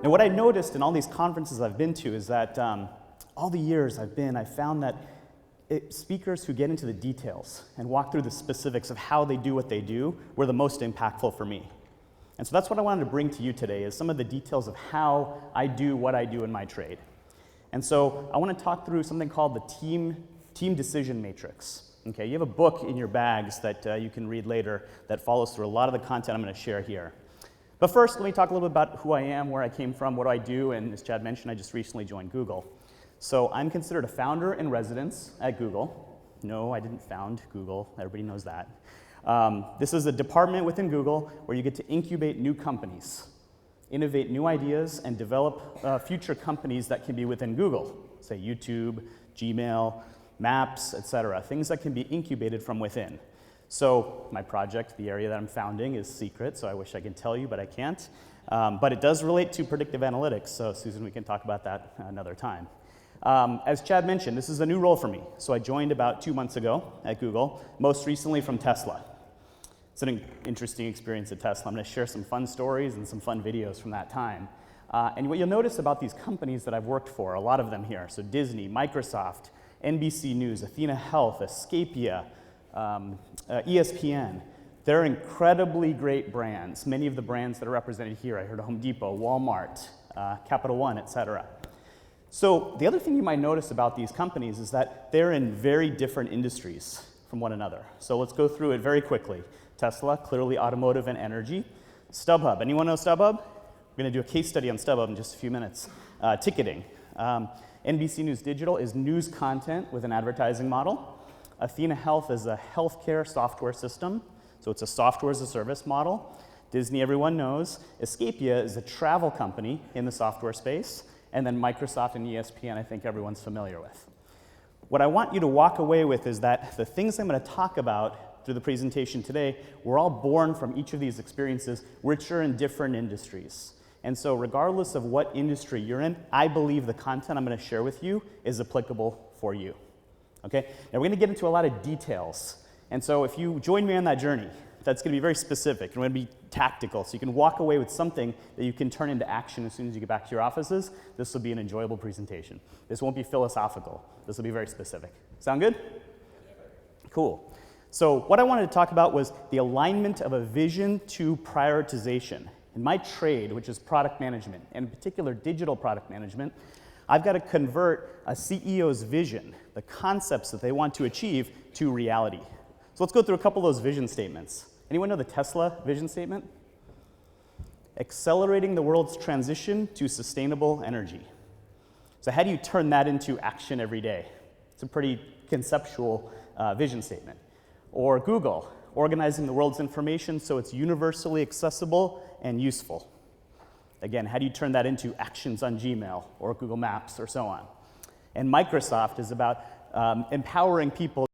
Now, what I noticed in all these conferences I've been to is that all the years I've found that speakers who get into the details and walk through the specifics of how they do what they do were the most impactful for me. And so that's what I wanted to bring to you today, is some of the details of how I do what I do in my trade. And so I want to talk through something called the team decision matrix. Okay, you have a book in your bags that you can read later that follows through a lot of the content I'm going to share here. But first, let me talk a little bit about who I am, where I came from, what do I do, and as Chad mentioned, I just recently joined Google. So I'm considered a founder in residence at Google. No, I didn't found Google. Everybody knows that. This is a department within Google where you get to incubate new companies, innovate new ideas, and develop future companies that can be within Google, say YouTube, Gmail, Maps, etc., things that can be incubated from within. So my project, the area that I'm founding, is secret, so I wish I could tell you, but I can't. But it does relate to predictive analytics, so Susan, we can talk about that another time. As Chad mentioned, this is a new role for me. So I joined about 2 months ago at Google, most recently from Tesla. It's an interesting experience at Tesla. I'm going to share some fun stories and some fun videos from that time. And what you'll notice about these companies that I've worked for, a lot of them here, so Disney, Microsoft, NBC News, Athena Health, Escapia, ESPN, they're incredibly great brands. Many of the brands that are represented here, I heard Home Depot, Walmart, Capital One, etc. So the other thing you might notice about these companies is that they're in very different industries from one another. So let's go through it very quickly. Tesla, clearly automotive and energy. StubHub, anyone know StubHub? We're going to do a case study on StubHub in just a few minutes. Ticketing. NBC News Digital is news content with an advertising model. Athena Health is a healthcare software system, so it's a software as a service model. Disney, everyone knows. Escapia is a travel company in the software space. And then Microsoft and ESPN, I think everyone's familiar with. What I want you to walk away with is that the things I'm going to talk about through the presentation today were all born from each of these experiences, which are in different industries. And so regardless of what industry you're in, I believe the content I'm going to share with you is applicable for you. Okay? Now we're going to get into a lot of details. And so if you join me on that journey, that's going to be very specific and going to be tactical. So you can walk away with something that you can turn into action as soon as you get back to your offices. This will be an enjoyable presentation. This won't be philosophical. This will be very specific. Sound good? Cool. So what I wanted to talk about was the alignment of a vision to prioritization. In my trade, which is product management, and in particular digital product management, I've got to convert a CEO's vision, the concepts that they want to achieve, to reality. So let's go through a couple of those vision statements. Anyone know the Tesla vision statement? Accelerating the world's transition to sustainable energy. So how do you turn that into action every day? It's a pretty conceptual vision statement. Or Google, organizing the world's information so it's universally accessible and useful. Again, how do you turn that into actions on Gmail or Google Maps or so on? And Microsoft is about empowering people